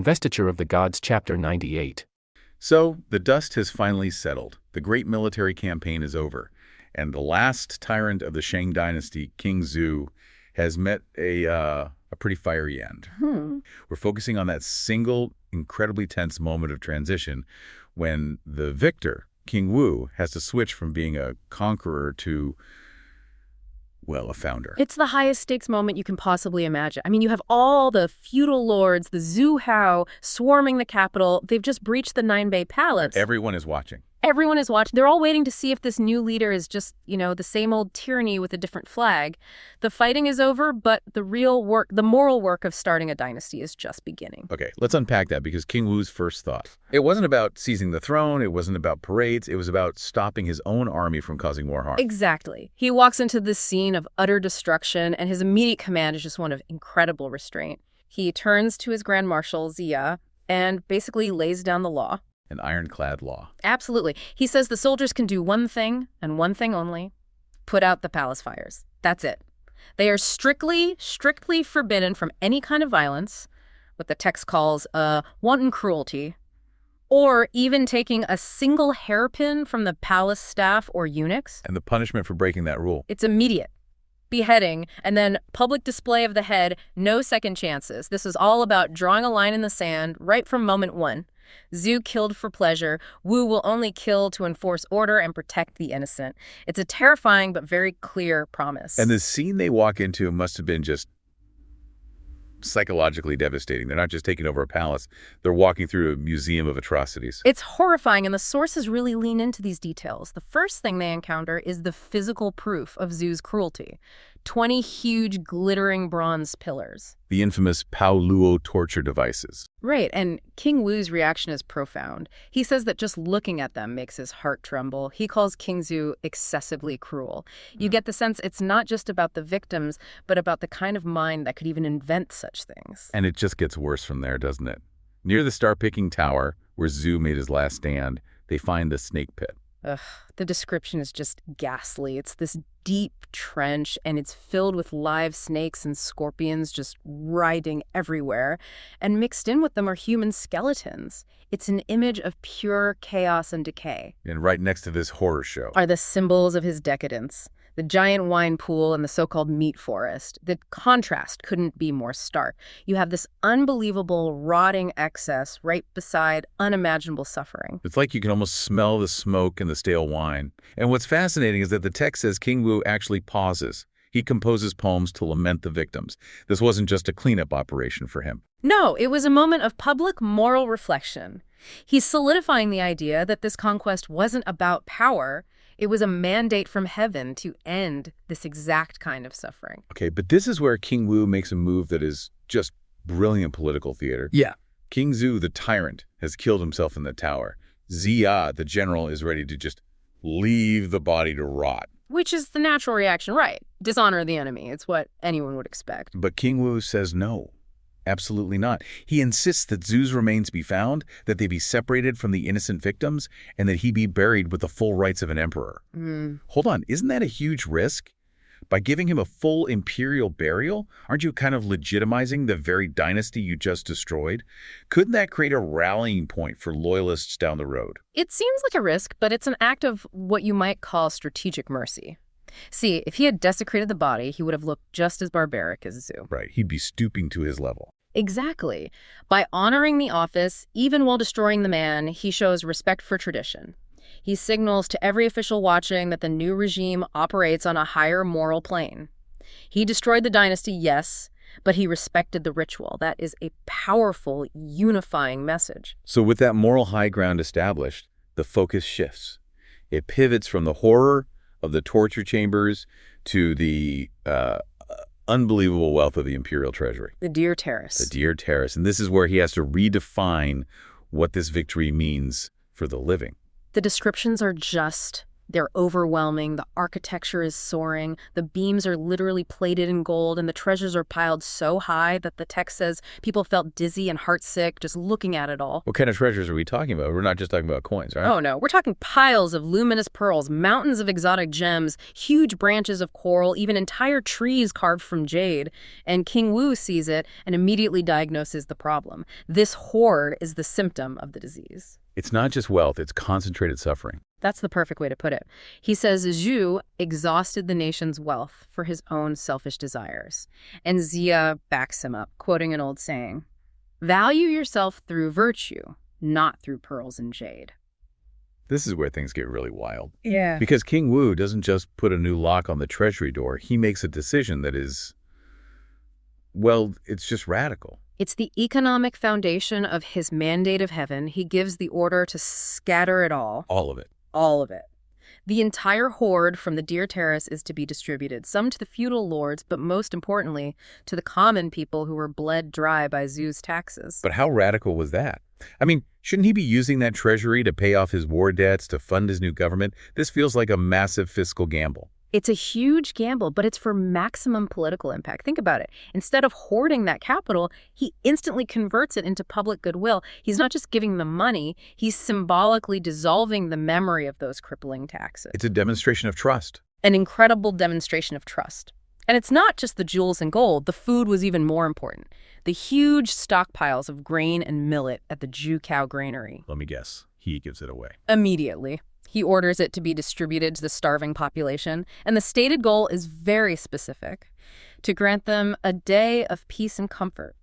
Investiture of the Gods, Chapter 98. So, the dust has finally settled. The great military campaign is over. And the last tyrant of the Shang dynasty, King Zhu, has met a pretty fiery end. We're focusing on that single, incredibly tense moment of transition when the victor, King Wu, has to switch from being a conqueror to, well, a founder. It's the highest stakes moment you can possibly imagine. I mean, you have all the feudal lords, the Zhu Hao, swarming the capital. They've just breached the Ninebei Palace. Everyone is watching. Everyone is watching. They're all waiting to see if this new leader is just, the same old tyranny with a different flag. The fighting is over, but the real work, the moral work of starting a dynasty is just beginning. Okay, let's unpack that, because King Wu's first thought, it wasn't about seizing the throne, it wasn't about parades, it was about stopping his own army from causing more harm. Exactly. He walks into this scene of utter destruction, and his immediate command is just one of incredible restraint. He turns to his Grand Marshal, Ziya, and basically lays down the law. An ironclad law. Absolutely. He says the soldiers can do one thing, and one thing only: put out the palace fires. That's it. They are strictly forbidden from any kind of violence, what the text calls wanton cruelty, or even taking a single hairpin from the palace staff or eunuchs. And the punishment for breaking that rule? It's immediate. Beheading, and then public display of the head, no second chances. This is all about drawing a line in the sand right from moment one. Zhu killed for pleasure. Wu will only kill to enforce order and protect the innocent. It's a terrifying but very clear promise. And the scene they walk into must have been just psychologically devastating. They're not just taking over a palace. They're walking through a museum of atrocities. It's horrifying, and the sources really lean into these details. The first thing they encounter is the physical proof of Zhu's cruelty. 20 huge, glittering bronze pillars. The infamous Pao Luo torture devices. Right, and King Wu's reaction is profound. He says that just looking at them makes his heart tremble. He calls King Zhu excessively cruel. You get the sense it's not just about the victims, but about the kind of mind that could even invent such things. And it just gets worse from there, doesn't it? Near the star-picking tower, where Zhu made his last stand, they find the snake pit. Ugh, the description is just ghastly. It's this deep trench, and it's filled with live snakes and scorpions just writhing everywhere. And mixed in with them are human skeletons. It's an image of pure chaos and decay. And right next to this horror show Are the symbols of his decadence. The giant wine pool and the so-called meat forest. The contrast couldn't be more stark. You have this unbelievable rotting excess right beside unimaginable suffering. It's like you can almost smell the smoke and the stale wine. And what's fascinating is that the text says King Wu actually pauses. He composes poems to lament the victims. This wasn't just a cleanup operation for him. No, it was a moment of public moral reflection. He's solidifying the idea that this conquest wasn't about power. It was a mandate from heaven to end this exact kind of suffering. Okay, but this is where King Wu makes a move that is just brilliant political theater. Yeah. King Zhu, the tyrant, has killed himself in the tower. Ziya, the general, is ready to just leave the body to rot. Which is the natural reaction, right? Dishonor the enemy. It's what anyone would expect. But King Wu says no. Absolutely not. He insists that Zhu's remains be found, that they be separated from the innocent victims, and that he be buried with the full rights of an emperor. Hold on, isn't that a huge risk? By giving him a full imperial burial, aren't you kind of legitimizing the very dynasty you just destroyed? Couldn't that create a rallying point for loyalists down the road? It seems like a risk, but it's an act of what you might call strategic mercy. See, if he had desecrated the body, he would have looked just as barbaric as Zhu. Right, he'd be stooping to his level. Exactly. By honoring the office, even while destroying the man, he shows respect for tradition. He signals to every official watching that the new regime operates on a higher moral plane. He destroyed the dynasty, yes, but he respected the ritual. That is a powerful, unifying message. So with that moral high ground established, the focus shifts. It pivots from the horror of the torture chambers to the unbelievable wealth of the imperial treasury. The Deer Terrace. The Deer Terrace. And this is where he has to redefine what this victory means for the living. The descriptions are just They're overwhelming, the architecture is soaring, the beams are literally plated in gold, and the treasures are piled so high that the text says people felt dizzy and heartsick just looking at it all. What kind of treasures are we talking about? We're not just talking about coins, right? Oh no, we're talking piles of luminous pearls, mountains of exotic gems, huge branches of coral, even entire trees carved from jade. And King Wu sees it and immediately diagnoses the problem. This hoard is the symptom of the disease. It's not just wealth, it's concentrated suffering. That's the perfect way to put it. He says Zhu exhausted the nation's wealth for his own selfish desires. And Ziya backs him up, quoting an old saying, "Value yourself through virtue, not through pearls and jade." This is where things get really wild. Yeah. Because King Wu doesn't just put a new lock on the treasury door. He makes a decision that is, well, it's just radical. It's the economic foundation of his mandate of heaven. He gives the order to scatter it all. All of it. All of it. The entire hoard from the Deer Terrace is to be distributed, some to the feudal lords, but most importantly, to the common people who were bled dry by Zhu's taxes. But how radical was that? I mean, shouldn't he be using that treasury to pay off his war debts, to fund his new government? This feels like a massive fiscal gamble. It's a huge gamble, but it's for maximum political impact. Think about it. Instead of hoarding that capital, he instantly converts it into public goodwill. He's not just giving them money, he's symbolically dissolving the memory of those crippling taxes. It's a demonstration of trust. An incredible demonstration of trust. And it's not just the jewels and gold. The food was even more important. The huge stockpiles of grain and millet at the Ju Cow granary. Let me guess. He gives it away. Immediately. He orders it to be distributed to the starving population, and the stated goal is very specific, to grant them a day of peace and comfort.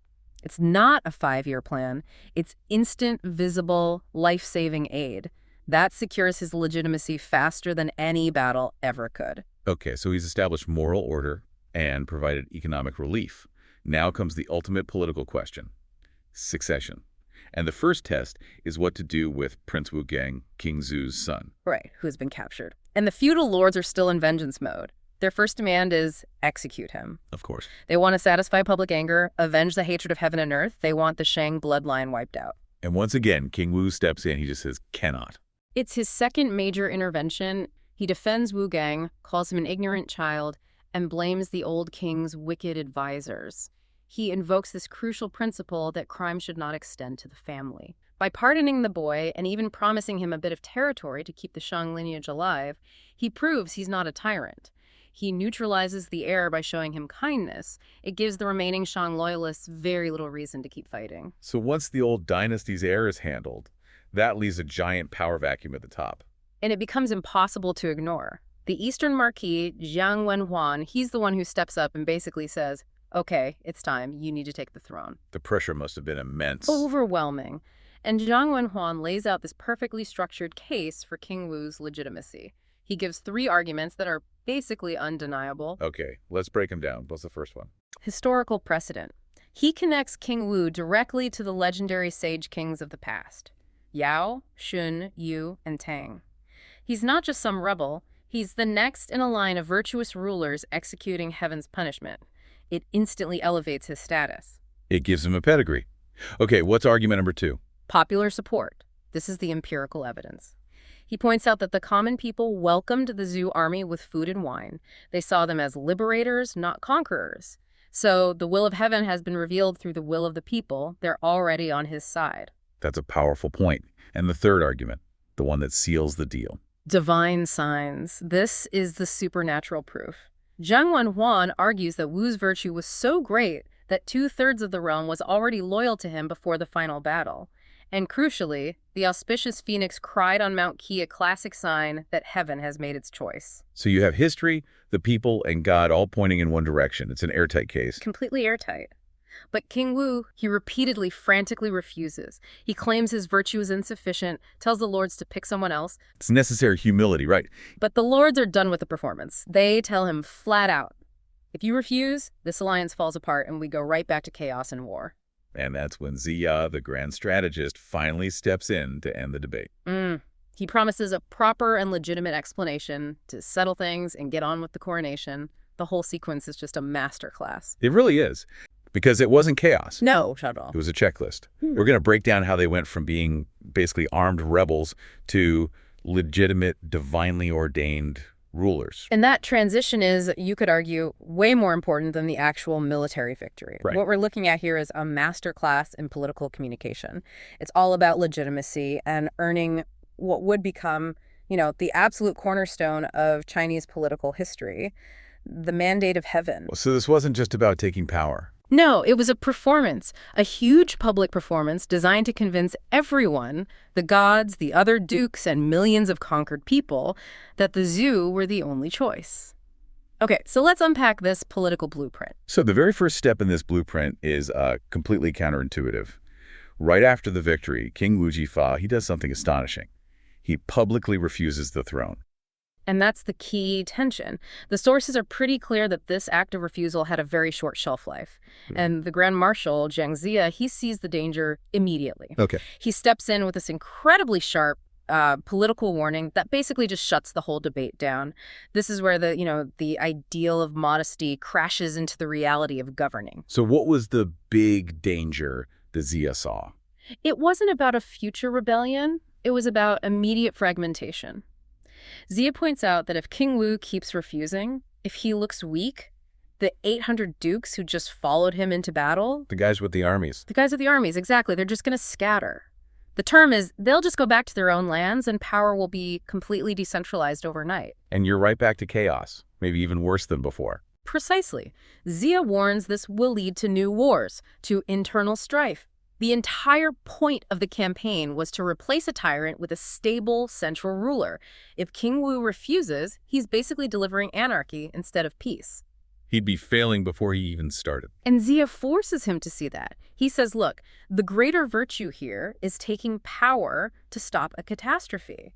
It's not a 5-year plan. It's instant, visible, life-saving aid. That secures his legitimacy faster than any battle ever could. Okay, so he's established moral order and provided economic relief. Now comes the ultimate political question: succession. And the first test is what to do with Prince Wugang, King Zhu's son. Right, who has been captured. And the feudal lords are still in vengeance mode. Their first demand is execute him. Of course. They want to satisfy public anger, avenge the hatred of heaven and earth. They want the Shang bloodline wiped out. And once again, King Wu steps in. He just says, cannot. It's his second major intervention. He defends Wu Gang, calls him an ignorant child, and blames the old king's wicked advisors. He invokes this crucial principle that crime should not extend to the family. By pardoning the boy and even promising him a bit of territory to keep the Shang lineage alive, he proves he's not a tyrant. He neutralizes the heir by showing him kindness. It gives the remaining Shang loyalists very little reason to keep fighting. So once the old dynasty's heir is handled, that leaves a giant power vacuum at the top. And it becomes impossible to ignore. The Eastern Marquis, Jiang Wenhuan, he's the one who steps up and basically says, "Okay, it's time. You need to take the throne." The pressure must have been immense. Overwhelming. And Jiang Wenhuan lays out this perfectly structured case for King Wu's legitimacy. He gives 3 arguments that are basically undeniable. Okay, let's break them down. What's the first one? Historical precedent. He connects King Wu directly to the legendary sage kings of the past: Yao, Shun, Yu, and Tang. He's not just some rebel. He's the next in a line of virtuous rulers executing heaven's punishment. It instantly elevates his status. It gives him a pedigree. Okay, what's argument number 2? Popular support. This is the empirical evidence. He points out that the common people welcomed the Zhu army with food and wine. They saw them as liberators, not conquerors. So the will of heaven has been revealed through the will of the people. They're already on his side. That's a powerful point. And the third argument, the one that seals the deal. Divine signs. This is the supernatural proof. Jiang Wenhuan argues that Wu's virtue was so great that 2/3 of the realm was already loyal to him before the final battle. And crucially, the auspicious phoenix cried on Mount Qi, a classic sign that heaven has made its choice. So you have history, the people, and God all pointing in one direction. It's an airtight case. Completely airtight. But King Wu, he repeatedly, frantically refuses. He claims his virtue is insufficient, tells the lords to pick someone else. It's necessary humility, right? But the lords are done with the performance. They tell him flat out, if you refuse, this alliance falls apart and we go right back to chaos and war. And that's when Ziya, the grand strategist, finally steps in to end the debate. He promises a proper and legitimate explanation to settle things and get on with the coronation. The whole sequence is just a masterclass. It really is. Because it wasn't chaos. No, not at all. It was a checklist. We're going to break down how they went from being basically armed rebels to legitimate, divinely ordained rulers. And that transition is, you could argue, way more important than the actual military victory. Right. What we're looking at here is a masterclass in political communication. It's all about legitimacy and earning what would become, the absolute cornerstone of Chinese political history, the mandate of heaven. So this wasn't just about taking power. No, it was a performance, a huge public performance designed to convince everyone, the gods, the other dukes, and millions of conquered people, that the Zhu were the only choice. Okay, so let's unpack this political blueprint. So the very first step in this blueprint is completely counterintuitive. Right after the victory, King Wu Jifa, he does something astonishing. He publicly refuses the throne. And that's the key tension. The sources are pretty clear that this act of refusal had a very short shelf life. And the Grand Marshal, Ziya, he sees the danger immediately. Okay. He steps in with this incredibly sharp political warning that basically just shuts the whole debate down. This is where the ideal of modesty crashes into the reality of governing. So what was the big danger that Ziya saw? It wasn't about a future rebellion. It was about immediate fragmentation. Ziya points out that if King Wu keeps refusing, if he looks weak, the 800 dukes who just followed him into battle... The guys with the armies. The guys with the armies, exactly. They're just going to scatter. The term is they'll just go back to their own lands and power will be completely decentralized overnight. And you're right back to chaos, maybe even worse than before. Precisely. Ziya warns this will lead to new wars, to internal strife. The entire point of the campaign was to replace a tyrant with a stable central ruler. If King Wu refuses, he's basically delivering anarchy instead of peace. He'd be failing before he even started. And Ziya forces him to see that. He says, look, the greater virtue here is taking power to stop a catastrophe.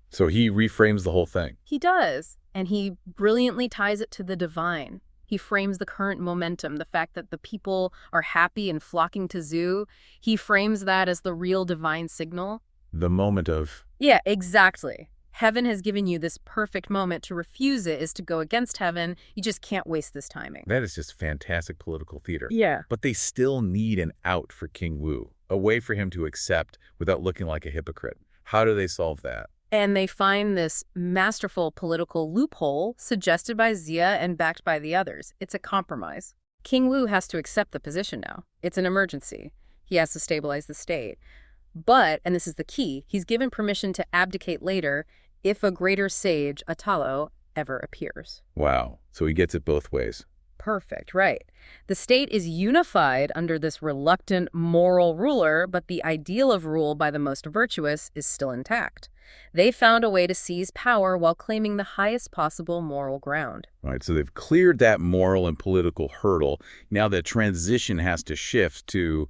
So he reframes the whole thing. He does, and he brilliantly ties it to the divine. He frames the current momentum, the fact that the people are happy and flocking to Zhu. He frames that as the real divine signal. The moment of... Yeah, exactly. Heaven has given you this perfect moment. To refuse it is to go against heaven. You just can't waste this timing. That is just fantastic political theater. Yeah. But they still need an out for King Wu, a way for him to accept without looking like a hypocrite. How do they solve that? And they find this masterful political loophole suggested by Ziya and backed by the others. It's a compromise. King Wu has to accept the position now. It's an emergency. He has to stabilize the state. But, and this is the key, he's given permission to abdicate later if a greater sage, a Talo, ever appears. Wow. So he gets it both ways. Perfect, right. The state is unified under this reluctant moral ruler, but the ideal of rule by the most virtuous is still intact. They found a way to seize power while claiming the highest possible moral ground. All right, so they've cleared that moral and political hurdle. Now the transition has to shift to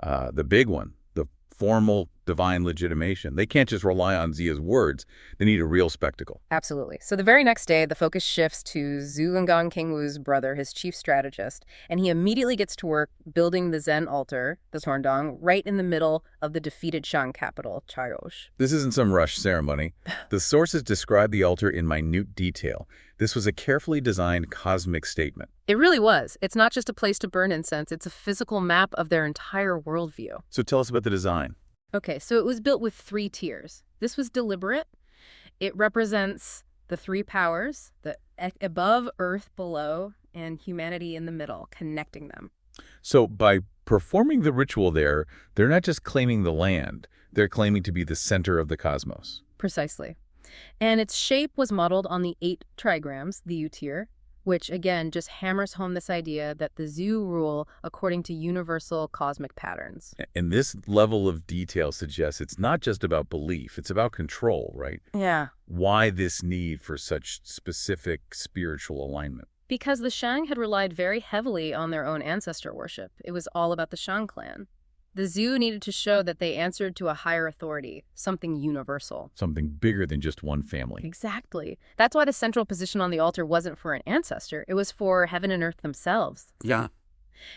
the big one, the formal divine legitimation. They can't just rely on Ziya's words. They need a real spectacle. Absolutely. So the very next day, the focus shifts to Zhu Gangang King Wu's brother, his chief strategist, and he immediately gets to work building the Zen altar, the Tuandong, right in the middle of the defeated Shang capital, Chaiosh. This isn't some rushed ceremony. The sources describe the altar in minute detail. This was a carefully designed cosmic statement. It really was. It's not just a place to burn incense. It's a physical map of their entire worldview. So tell us about the design. Okay, so it was built with 3 tiers. This was deliberate. It represents the 3 powers, the above, earth below, and humanity in the middle, connecting them. So by performing the ritual there, they're not just claiming the land. They're claiming to be the center of the cosmos. Precisely. And its shape was modeled on the 8 trigrams, the U tier, which again just hammers home this idea that the Zhu rule according to universal cosmic patterns. And this level of detail suggests it's not just about belief, it's about control, right? Yeah. Why this need for such specific spiritual alignment? Because the Shang had relied very heavily on their own ancestor worship. It was all about the Shang clan. The Zhu needed to show that they answered to a higher authority, something universal. Something bigger than just one family. Exactly. That's why the central position on the altar wasn't for an ancestor. It was for heaven and earth themselves. Yeah.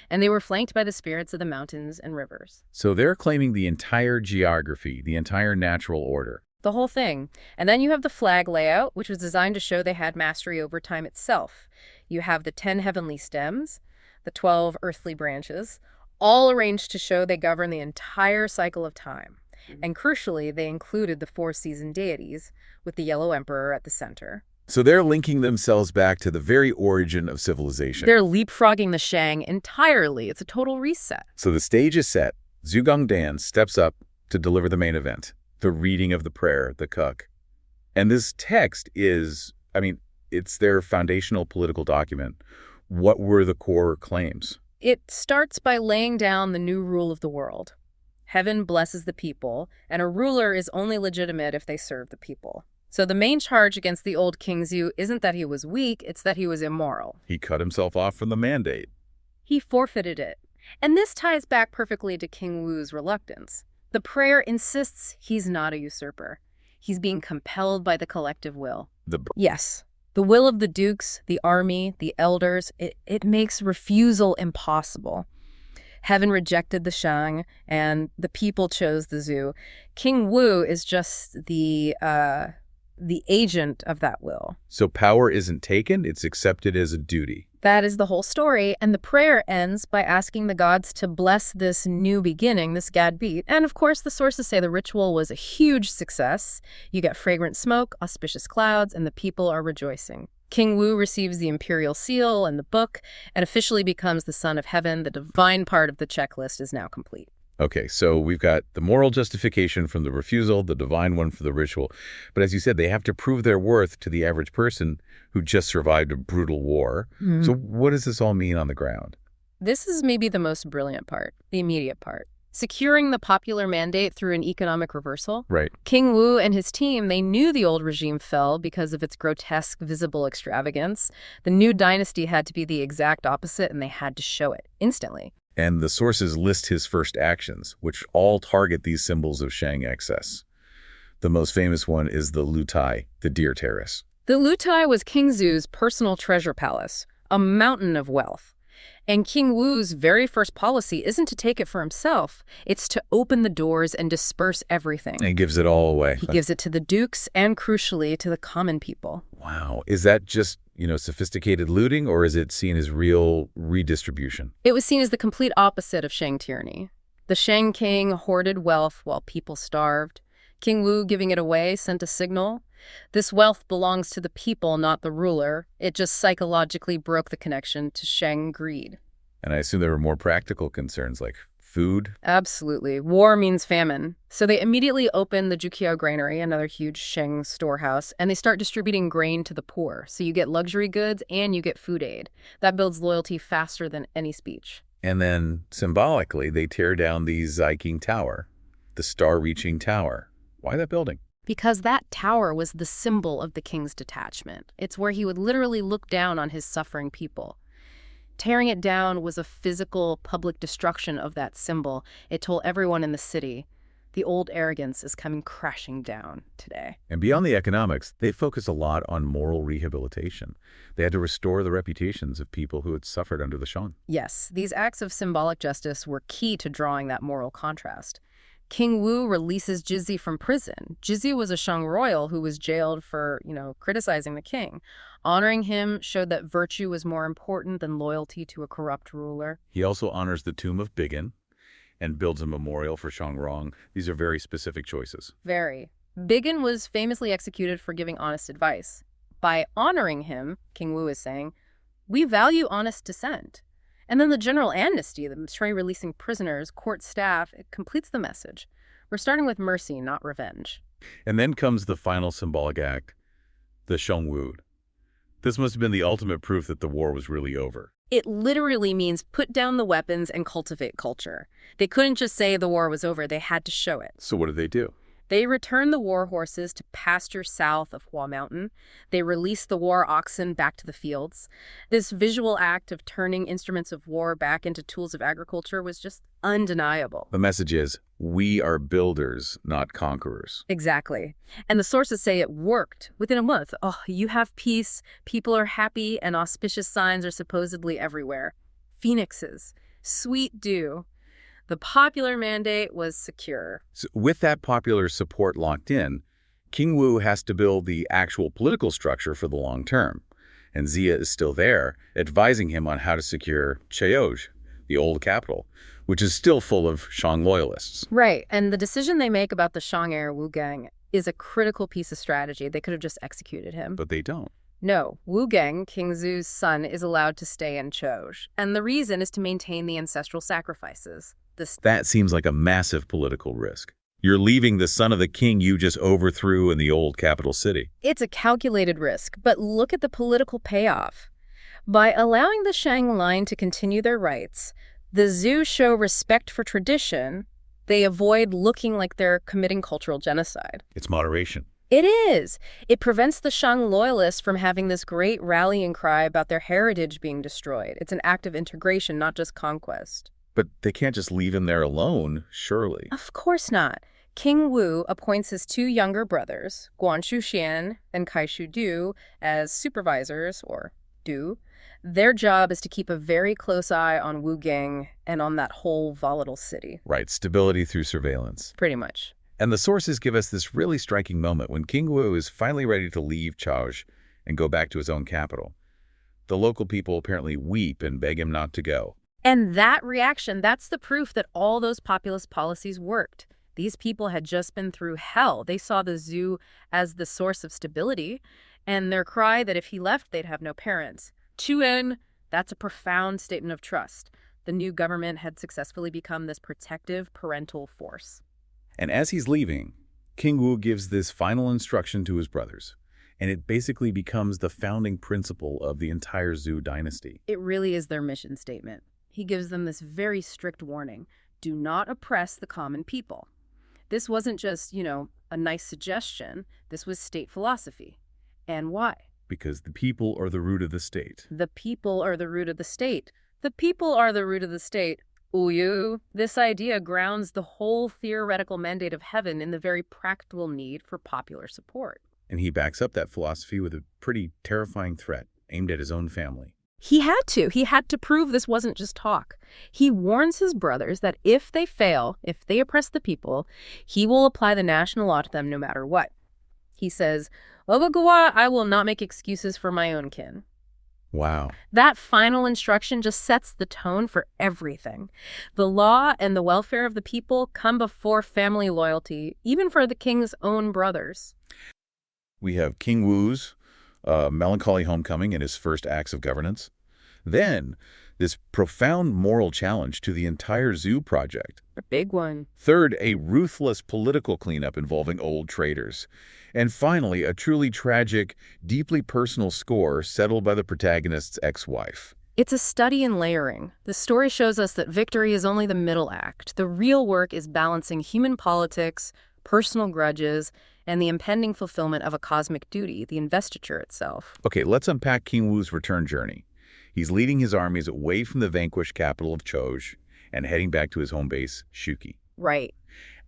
And they were flanked by the spirits of the mountains and rivers. So they're claiming the entire geography, the entire natural order. The whole thing. And then you have the flag layout, which was designed to show they had mastery over time itself. You have the 10 heavenly stems, the 12 earthly branches, all arranged to show they govern the entire cycle of time. And crucially, they included the four-season deities, with the Yellow Emperor at the center. So they're linking themselves back to the very origin of civilization. They're leapfrogging the Shang entirely. It's a total reset. So the stage is set. Zhu Gongdan steps up to deliver the main event, the reading of the prayer, the Kuk. And this text is, it's their foundational political document. What were the core claims? It starts by laying down the new rule of the world. Heaven blesses the people, and a ruler is only legitimate if they serve the people. So the main charge against the old King Zhu isn't that he was weak, it's that he was immoral. He cut himself off from the mandate. He forfeited it. And this ties back perfectly to King Wu's reluctance. The prayer insists he's not a usurper. He's being compelled by the collective will. Yes, the will of the dukes, the army, the elders, it makes refusal impossible. Heaven rejected the Shang, and the people chose the Zhu. King Wu is just the agent of that will. So power isn't taken, it's accepted as a duty. That is the whole story, and the prayer ends by asking the gods to bless this new beginning, this Gad beat. And of course, the sources say the ritual was a huge success. You get fragrant smoke, auspicious clouds, and the people are rejoicing. King Wu receives the imperial seal and the book, and officially becomes the son of heaven. The divine part of the checklist is now complete. Okay, so we've got the moral justification from the refusal, the divine one for the ritual. But as you said, they have to prove their worth to the average person who just survived a brutal war. So what does this all mean on the ground? This is maybe the most brilliant part, the immediate part. Securing the popular mandate through an economic reversal. Right. King Wu and his team, they knew the old regime fell because of its grotesque, visible extravagance. The new dynasty had to be the exact opposite, and they had to show it instantly. And the sources list his first actions, which all target these symbols of Shang excess. The most famous one is the Lutai, the Deer Terrace. The Lutai was King Zhu's personal treasure palace, a mountain of wealth. And King Wu's very first policy isn't to take it for himself. It's to open the doors and disperse everything. And gives it all away. He gives it to the dukes and, crucially, to the common people. Wow. Is that just, sophisticated looting, or is it seen as real redistribution? It was seen as the complete opposite of Shang tyranny. The Shang king hoarded wealth while people starved. King Wu giving it away sent a signal. This wealth belongs to the people, not the ruler. It just psychologically broke the connection to Shang greed. And I assume there were more practical concerns like food? Absolutely. War means famine. So they immediately open the Juqiao granary, another huge Shang storehouse, and they start distributing grain to the poor. So you get luxury goods and you get food aid. That builds loyalty faster than any speech. And then, symbolically, they tear down the Ziking Tower, the star-reaching tower. Why that building? Because that tower was the symbol of the king's detachment. It's where he would literally look down on his suffering people. Tearing it down was a physical, public destruction of that symbol. It told everyone in the city, the old arrogance is coming crashing down today. And beyond the economics, they focus a lot on moral rehabilitation. They had to restore the reputations of people who had suffered under the Shang. Yes, these acts of symbolic justice were key to drawing that moral contrast. King Wu releases Ziya from prison. Ziya was a Shang royal who was jailed for, criticizing the king. Honoring him showed that virtue was more important than loyalty to a corrupt ruler. He also honors the tomb of Bigan and builds a memorial for Shang Rong. These are very specific choices. Very. Bigan was famously executed for giving honest advice. By honoring him, King Wu is saying, we value honest dissent. And then the general amnesty, the Mistray releasing prisoners, court staff, it completes the message. We're starting with mercy, not revenge. And then comes the final symbolic act, the Shangwu. This must have been the ultimate proof that the war was really over. It literally means put down the weapons and cultivate culture. They couldn't just say the war was over, they had to show it. So what did they do? They returned the war horses to pasture south of Hua Mountain. They released the war oxen back to the fields. This visual act of turning instruments of war back into tools of agriculture was just undeniable. The message is, we are builders, not conquerors. Exactly. And the sources say it worked. Within a month, you have peace, people are happy, and auspicious signs are supposedly everywhere. Phoenixes, sweet dew. The popular mandate was secure. So with that popular support locked in, King Wu has to build the actual political structure for the long term. And Ziya is still there, advising him on how to secure Chaoj, the old capital, which is still full of Shang loyalists. Right, and the decision they make about the Shang heir Wu Geng is a critical piece of strategy. They could have just executed him. But they don't. No, Wu Geng, King Zu's son, is allowed to stay in Choj. And the reason is to maintain the ancestral sacrifices. That seems like a massive political risk. You're leaving the son of the king you just overthrew in the old capital city. It's a calculated risk, but look at the political payoff. By allowing the Shang line to continue their rights, the Zhu show respect for tradition. They avoid looking like they're committing cultural genocide. It's moderation. It is. It prevents the Shang loyalists from having this great rallying cry about their heritage being destroyed. It's an act of integration, not just conquest. But they can't just leave him there alone, surely. Of course not. King Wu appoints his two younger brothers, Guan Shuxian and Kai Shu Du, as supervisors, or Du. Their job is to keep a very close eye on Wu Geng and on that whole volatile city. Right, stability through surveillance. Pretty much. And the sources give us this really striking moment when King Wu is finally ready to leave Choj and go back to his own capital. The local people apparently weep and beg him not to go. And that reaction, that's the proof that all those populist policies worked. These people had just been through hell. They saw the Zhu as the source of stability, and their cry that if he left, they'd have no parents. Chuan, that's a profound statement of trust. The new government had successfully become this protective parental force. And as he's leaving, King Wu gives this final instruction to his brothers, and it basically becomes the founding principle of the entire Zhu dynasty. It really is their mission statement. He gives them this very strict warning. Do not oppress the common people. This wasn't just, a nice suggestion. This was state philosophy. And why? Because the people are the root of the state. The people are the root of the state. The people are the root of the state. Uyu. This idea grounds the whole theoretical mandate of heaven in the very practical need for popular support. And he backs up that philosophy with a pretty terrifying threat aimed at his own family. He had to. He had to prove this wasn't just talk. He warns his brothers that if they fail, if they oppress the people, he will apply the national law to them no matter what. He says, Obagawa, I will not make excuses for my own kin. Wow. That final instruction just sets the tone for everything. The law and the welfare of the people come before family loyalty, even for the king's own brothers. We have King Wu's melancholy homecoming and his first acts of governance. Then, this profound moral challenge to the entire Zhu project. A big one. Third, a ruthless political cleanup involving old traitors. And finally, a truly tragic, deeply personal score settled by the protagonist's ex-wife. It's a study in layering. The story shows us that victory is only the middle act. The real work is balancing human politics, personal grudges, and the impending fulfillment of a cosmic duty, the investiture itself. Okay, let's unpack King Wu's return journey. He's leading his armies away from the vanquished capital of Choj and heading back to his home base, Shuki. Right.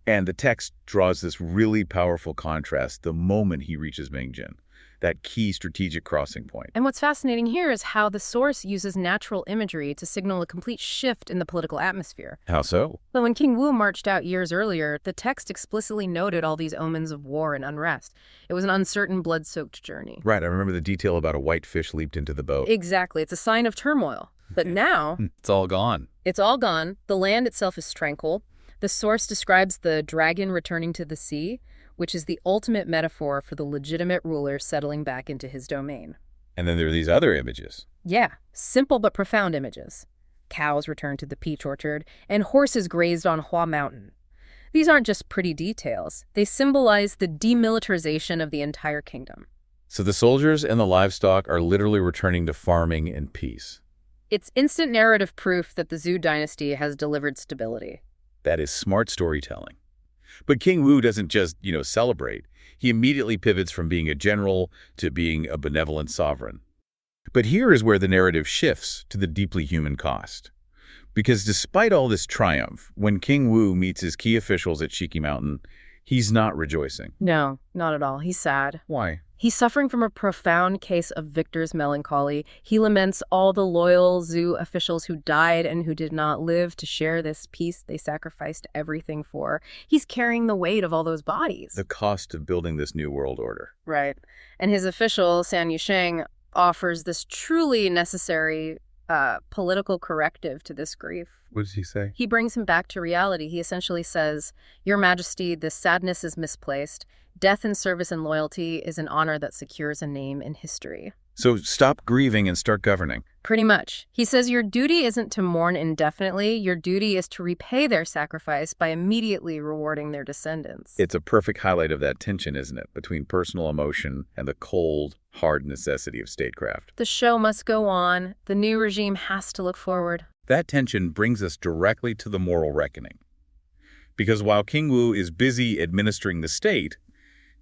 And the text draws this really powerful contrast the moment he reaches Mingjin, that key strategic crossing point. And what's fascinating here is how the source uses natural imagery to signal a complete shift in the political atmosphere. How so? But when King Wu marched out years earlier, the text explicitly noted all these omens of war and unrest. It was an uncertain, blood-soaked journey. Right, I remember the detail about a white fish leaped into the boat. Exactly. It's a sign of turmoil. But now... It's all gone. It's all gone. The land itself is tranquil. The source describes the dragon returning to the sea, which is the ultimate metaphor for the legitimate ruler settling back into his domain. And then there are these other images. Yeah, simple but profound images. Cows returned to the peach orchard, and horses grazed on Hua Mountain. These aren't just pretty details. They symbolize the demilitarization of the entire kingdom. So the soldiers and the livestock are literally returning to farming and peace. It's instant narrative proof that the Zhu dynasty has delivered stability. That is smart storytelling. But King Wu doesn't just, celebrate. He immediately pivots from being a general to being a benevolent sovereign. But here is where the narrative shifts to the deeply human cost. Because despite all this triumph, when King Wu meets his key officials at Shiki Mountain, he's not rejoicing. No, not at all. He's sad. Why? He's suffering from a profound case of victor's melancholy. He laments all the loyal Zhu officials who died and who did not live to share this peace they sacrificed everything for. He's carrying the weight of all those bodies. The cost of building this new world order. Right. And his official, San Yusheng, offers this truly necessary political corrective to this grief. What does he say? He brings him back to reality. He essentially says, Your Majesty, this sadness is misplaced. Death in service and loyalty is an honor that secures a name in history. So stop grieving and start governing. Pretty much. He says your duty isn't to mourn indefinitely. Your duty is to repay their sacrifice by immediately rewarding their descendants. It's a perfect highlight of that tension, isn't it, between personal emotion and the cold, hard necessity of statecraft. The show must go on. The new regime has to look forward. That tension brings us directly to the moral reckoning. Because while King Wu is busy administering the state,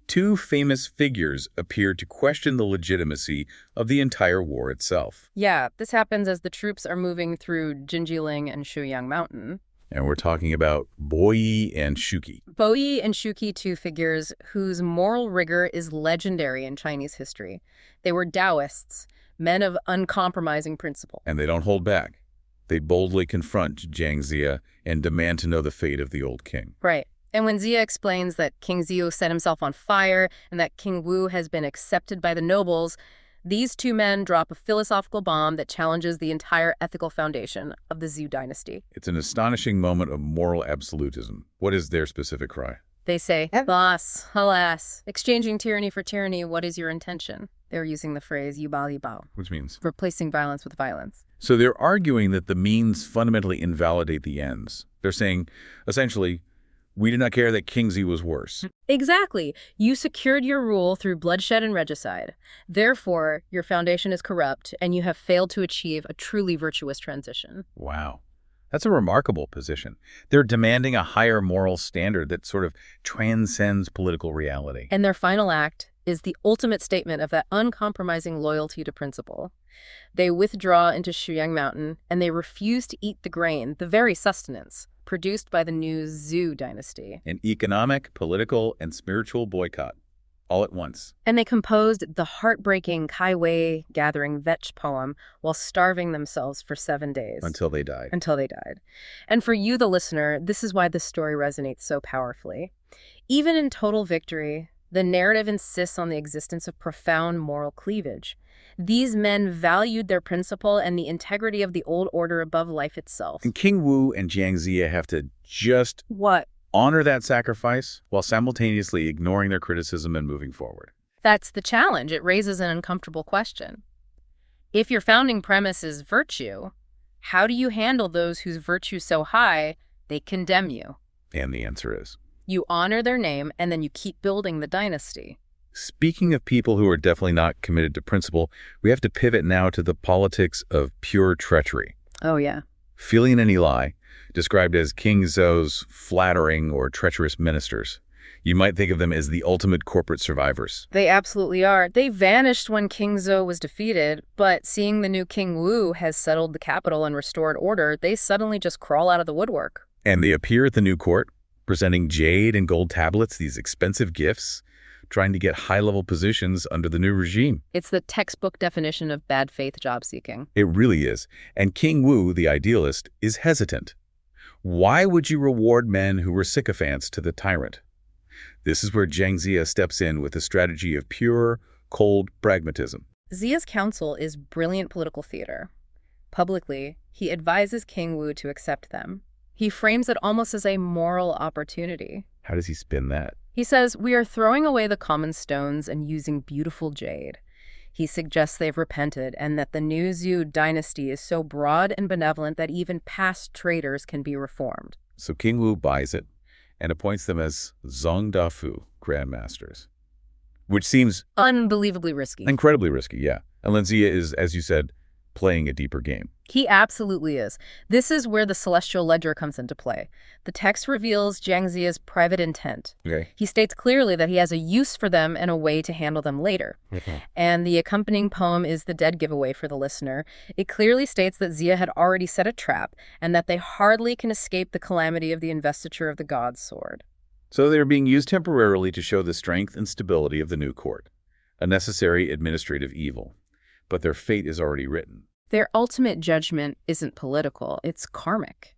two famous figures appear to question the legitimacy of the entire war itself. Yeah, this happens as the troops are moving through Jinjiling and Shuyang Mountain. And we're talking about Boyi and Shuki. Boyi and Shuki, two figures whose moral rigor is legendary in Chinese history. They were Taoists, men of uncompromising principle. And they don't hold back. They boldly confront Jiang Ziya and demand to know the fate of the old king. Right. And when Ziya explains that King Ziyu set himself on fire and that King Wu has been accepted by the nobles, these two men drop a philosophical bomb that challenges the entire ethical foundation of the Zhou dynasty. It's an astonishing moment of moral absolutism. What is their specific cry? They say, Boss, alas, exchanging tyranny for tyranny, what is your intention? They're using the phrase yubao yubao, Which means? replacing violence with violence. So they're arguing that the means fundamentally invalidate the ends. They're saying, essentially, we did not care that King Ziyu was worse. Exactly. You secured your rule through bloodshed and regicide. Therefore, your foundation is corrupt, and you have failed to achieve a truly virtuous transition. Wow. That's a remarkable position. They're demanding a higher moral standard that sort of transcends political reality. And their final act is the ultimate statement of that uncompromising loyalty to principle. They withdraw into Shuyang Mountain, and they refuse to eat the grain, the very sustenance, produced by the new Zhou dynasty. An economic, political, and spiritual boycott, all at once. And they composed the heartbreaking Kai Wei gathering vetch poem while starving themselves for 7 days. Until they died. And for you, the listener, this is why this story resonates so powerfully. Even in total victory, the narrative insists on the existence of profound moral cleavage. These men valued their principle and the integrity of the old order above life itself. And King Wu and Jiang Ziya have to just honor that sacrifice while simultaneously ignoring their criticism and moving forward. That's the challenge. It raises an uncomfortable question. If your founding premise is virtue, how do you handle those whose virtue is so high they condemn you? And the answer is? You honor their name, and then you keep building the dynasty. Speaking of people who are definitely not committed to principle, we have to pivot now to the politics of pure treachery. Oh, yeah. Filian and Eli, described as King Zhou's flattering or treacherous ministers. You might think of them as the ultimate corporate survivors. They absolutely are. They vanished when King Zhou was defeated, but seeing the new King Wu has settled the capital and restored order, they suddenly just crawl out of the woodwork. And they appear at the new court, presenting jade and gold tablets, these expensive gifts, trying to get high-level positions under the new regime. It's the textbook definition of bad faith job seeking. It really is. And King Wu, the idealist, is hesitant. Why would you reward men who were sycophants to the tyrant? This is where Jiang Ziya steps in with a strategy of pure, cold pragmatism. Ziya's counsel is brilliant political theater. Publicly, he advises King Wu to accept them. He frames it almost as a moral opportunity. How does he spin that? He says, we are throwing away the common stones and using beautiful jade. He suggests they've repented and that the new Zhou dynasty is so broad and benevolent that even past traitors can be reformed. So King Wu buys it and appoints them as Zongdafu grandmasters, which seems unbelievably risky. Incredibly risky, yeah. And Ziya is, as you said, playing a deeper game. He absolutely is. This is where the celestial ledger comes into play. The text reveals Jiang Ziya's private intent. Okay. He states clearly that he has a use for them and a way to handle them later. And the accompanying poem is the dead giveaway for the listener. It clearly states that Ziya had already set a trap and that they hardly can escape the calamity of the investiture of the god's sword. So they're being used temporarily to show the strength and stability of the new court, a necessary administrative evil. But their fate is already written. Their ultimate judgment isn't political, it's karmic.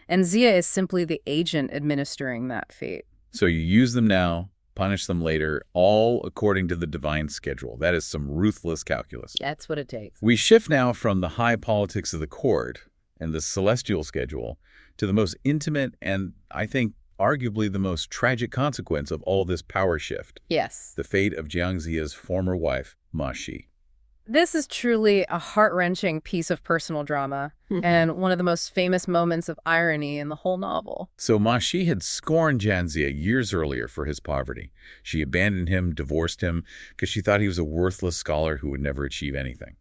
And Ziya is simply the agent administering that fate. So you use them now punish them later, all according to the divine schedule. That is some ruthless calculus. That's what it takes. We shift now from the high politics of the court and the celestial schedule to the most intimate and, I think, arguably the most tragic consequence of all this power shift. Yes. The fate of Jiang Ziya's former wife, Ma Shi. This is truly a heart-wrenching piece of personal drama and one of the most famous moments of irony in the whole novel. So Ma Shi had scorned Jiang Ziya years earlier for his poverty. She abandoned him, divorced him, because she thought he was a worthless scholar who would never achieve anything.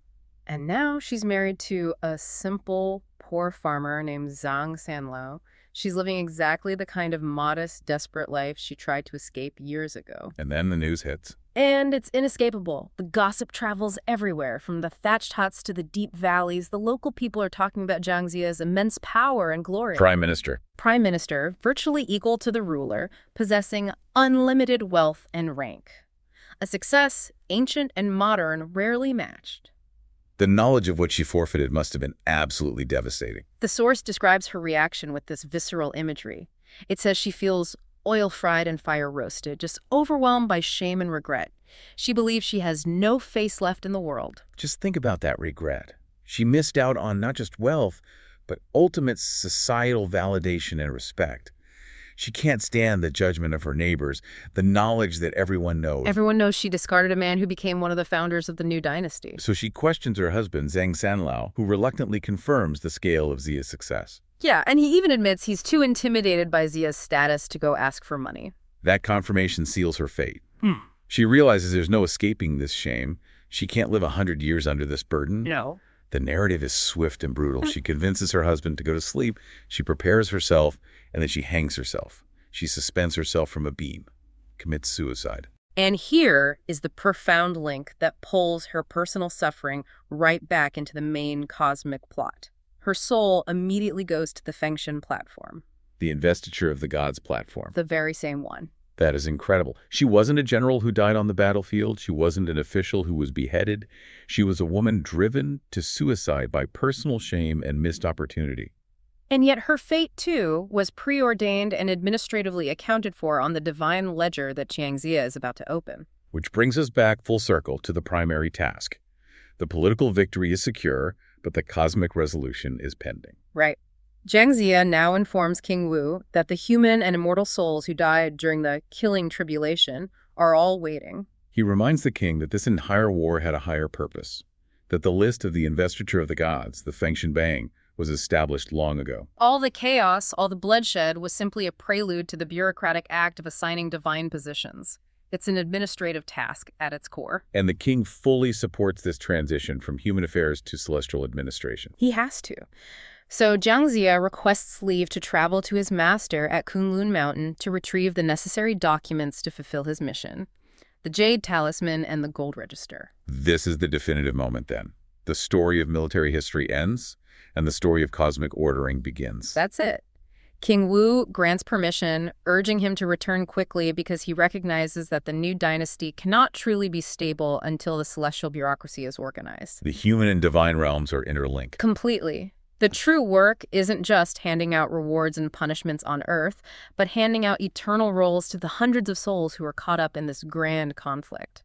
And now she's married to a simple, poor farmer named Zhang Sanlao. She's living exactly the kind of modest, desperate life she tried to escape years ago. And then the news hits. And it's inescapable. The gossip travels everywhere, from the thatched huts to the deep valleys. The local people are talking about Jiang Ziya's immense power and glory. Prime Minister, Virtually equal to the ruler, possessing unlimited wealth and rank. A success, ancient and modern, rarely matched. the knowledge of what she forfeited must have been absolutely devastating. The source describes her reaction with this visceral imagery. It says she feels oil-fried and fire-roasted, just overwhelmed by shame and regret. She believes she has no face left in the world. Just think about that regret. She missed out on not just wealth, but ultimate societal validation and respect. She can't stand the judgment of her neighbors, the knowledge that everyone knows. Everyone knows she discarded a man who became one of the founders of the new dynasty. So she questions her husband, Zhang Sanlao, who reluctantly confirms the scale of Ziya's success. Yeah, and he even admits he's too intimidated by Ziya's status to go ask for money. That confirmation seals her fate. She realizes there's no escaping this shame. She can't live 100 years under this burden. No. The narrative is swift and brutal. She convinces her husband to go to sleep. She prepares herself, and then she hangs herself. She suspends herself from a beam, commits suicide. And here is the profound link that pulls her personal suffering right back into the main cosmic plot. Her soul immediately goes to the Fengshen platform. The Investiture of the Gods platform. The very same one. That is incredible. She wasn't a general who died on the battlefield. She wasn't an official who was beheaded. She was a woman driven to suicide by personal shame and missed opportunity. And yet her fate, too, was preordained and administratively accounted for on the divine ledger that Jiang Ziya is about to open. Which brings us back full circle to the primary task. The political victory is secure, but the cosmic resolution is pending. Right. Jiang Ziya now informs King Wu that the human and immortal souls who died during the killing tribulation are all waiting. He reminds the king that this entire war had a higher purpose, that the list of the Investiture of the Gods, the Fengshen Bang, was established long ago. All the chaos, all the bloodshed was simply a prelude to the bureaucratic act of assigning divine positions. It's an administrative task at its core. And the king fully supports this transition from human affairs to celestial administration. He has to. So Jiang Ziya requests leave to travel to his master at Kunlun Mountain to retrieve the necessary documents to fulfill his mission. The Jade Talisman and the Gold Register. This is the definitive moment then. The story of military history ends, and the story of cosmic ordering begins. That's it. King Wu grants permission, urging him to return quickly because he recognizes that the new dynasty cannot truly be stable until the celestial bureaucracy is organized. The human and divine realms are interlinked. Completely. The true work isn't just handing out rewards and punishments on Earth, but handing out eternal roles to the hundreds of souls who are caught up in this grand conflict.